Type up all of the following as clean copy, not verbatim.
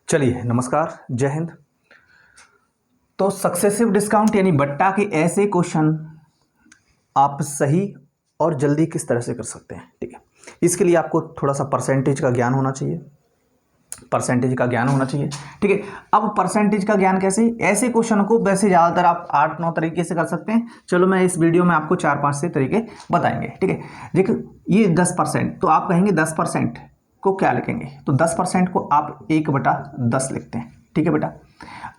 चलिए नमस्कार, जय हिंद। तो सक्सेसिव डिस्काउंट यानी बट्टा के ऐसे क्वेश्चन आप सही और जल्दी किस तरह से कर सकते हैं, ठीक है। इसके लिए आपको थोड़ा सा परसेंटेज का ज्ञान होना चाहिए, ठीक है। अब परसेंटेज का ज्ञान कैसे, ऐसे क्वेश्चन को वैसे ज़्यादातर आप 8-9 तरीके से कर सकते हैं। चलो मैं इस वीडियो में आपको 4-5 से तरीके बताएंगे, ठीक है। देखो ये 10%, तो आप कहेंगे 10% को क्या लिखेंगे, तो 10% को आप 1/10 लिखते हैं, ठीक है बेटा।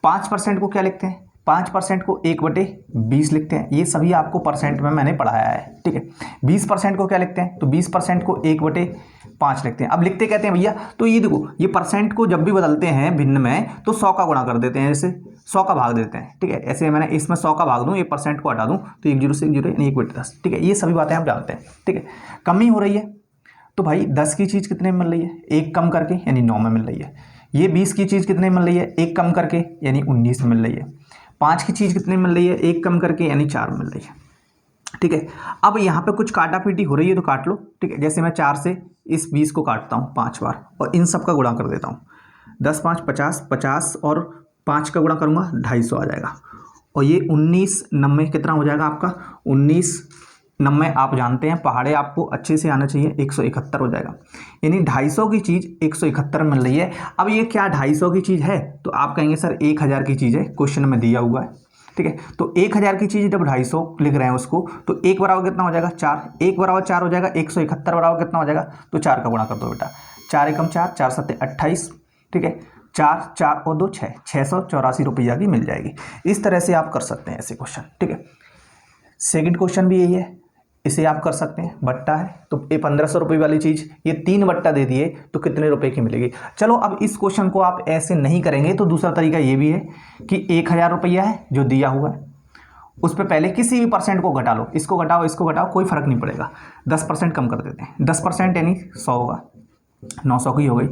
5% को क्या लिखते हैं, 5% को 1/20 लिखते हैं। ये सभी आपको परसेंट में मैंने पढ़ाया है, ठीक है। 20% को क्या लिखते हैं, तो 20% को 1/5 लिखते हैं। अब लिखते कहते हैं भैया, तो ये देखो, ये परसेंट को जब भी बदलते हैं भिन्न में तो 100 का गुणा कर देते हैं, जैसे 100 का भाग देते हैं, ठीक है। ऐसे मैंने इसमें 100 का भाग दूं, ये परसेंट को हटा दूं तो 1 0 से 1 0 यानी 1/10, ठीक है। ये सभी बातें आप जानते हैं, ठीक है। कमी हो रही है तो भाई 10 की चीज़ कितने में मिल रही है, 1 कम करके यानी 9 में मिल रही है। ये 20 की चीज़ कितने में मिल रही है, 1 कम करके यानी 19 में मिल रही है। 5 की चीज़ कितने में मिल रही है, 1 कम करके यानी 4 में मिल रही है, ठीक है। अब यहाँ पे कुछ काटा पीटी हो रही है तो काट लो, ठीक है। जैसे मैं 4 से इस 20 को काटता हूँ 5 बार और इन सब का गुणा कर देता हूँ। 10 5 50, 50 और 5 का गुणा करूँगा 250 आ जाएगा। और ये 19 90 कितना हो जाएगा आपका, 19 90 आप जानते हैं पहाड़े आपको अच्छे से आना चाहिए, 171 हो जाएगा। यानी 250 की चीज़ 171 मिल रही है। अब ये क्या 250 की चीज़ है, तो आप कहेंगे सर 1000 की चीज़ है, क्वेश्चन में दिया हुआ है, ठीक है। तो 1000 की चीज़ जब 250 लिख रहे हैं उसको, तो 1 बराबर कितना हो जाएगा 4, 1 बराबर 4 हो जाएगा। 171 बराबर कितना हो जाएगा, तो 4 का गुणा कर दो बेटा। 4 एकम 4, 4 7 28, ठीक है। 4 4 और 2 6, 684 रुपया की मिल जाएगी। इस तरह से आप कर सकते हैं ऐसे क्वेश्चन, ठीक है। सेकंड क्वेश्चन भी यही है, इसे आप कर सकते हैं। बट्टा है तो ये 1500 रुपये वाली चीज़ ये 3 बट्टा दे दिए तो कितने रुपए की मिलेगी। चलो अब इस क्वेश्चन को आप ऐसे नहीं करेंगे तो दूसरा तरीका ये भी है कि 1000 रुपया है जो दिया हुआ है, उस पर पहले किसी भी परसेंट को घटा लो, इसको घटाओ कोई फर्क नहीं पड़ेगा। 10% कम कर देते हैं, 10% यानी 100 होगा, 900 की हो गई।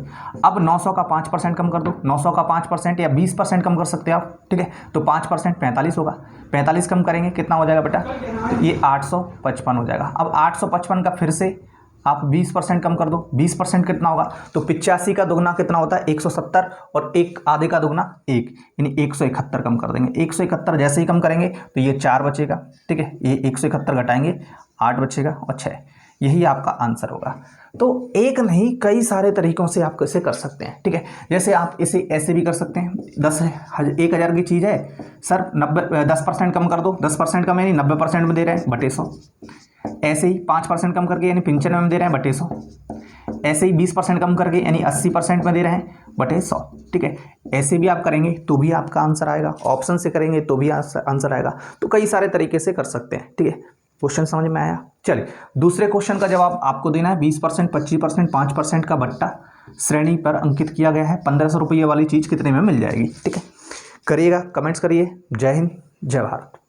अब 900 का 5% कम कर दो, 900 का 5% या 20% कम कर सकते हैं आप, ठीक है। तो 5% 45 होगा, 45 कम करेंगे कितना हो जाएगा बेटा, तो ये 855 हो जाएगा। अब 855 का फिर से आप 20% कम कर दो, 20% कितना होगा, तो 85 का दुगना कितना होता है 170 और एक आधे का दुगना 1 यानी 171 कम कर देंगे। 171 जैसे ही कम करेंगे तो ये 4 बचेगा, ठीक है। ये 171 घटाएंगे 8 बचेगा और 6, यही आपका आंसर होगा। तो एक नहीं कई सारे तरीकों से आप कैसे कर सकते हैं, ठीक है। जैसे आप इसे ऐसे भी कर सकते हैं, 1000 की चीज़ है सर, 10% कम कर दो, 10% कम यानी 90% में दे रहे हैं बटे 100। ऐसे ही 5% कम करके यानी 95 में दे रहे हैं बटे 100। ऐसे ही 20% कम करके यानी 80% में दे रहे हैं बटे 100, ठीक है। ऐसे भी आप करेंगे तो भी आपका आंसर आएगा, ऑप्शन से करेंगे तो भी आंसर आएगा। तो कई सारे तरीके से कर सकते हैं, ठीक है। क्वेश्चन समझ में आया। चलिए दूसरे क्वेश्चन का जवाब आपको देना है। 20%, 25%, 5% का बट्टा श्रेणी पर अंकित किया गया है। 1500 रुपये वाली चीज़ कितने में मिल जाएगी, ठीक है। करिएगा, कमेंट्स करिए। जय हिंद, जय भारत।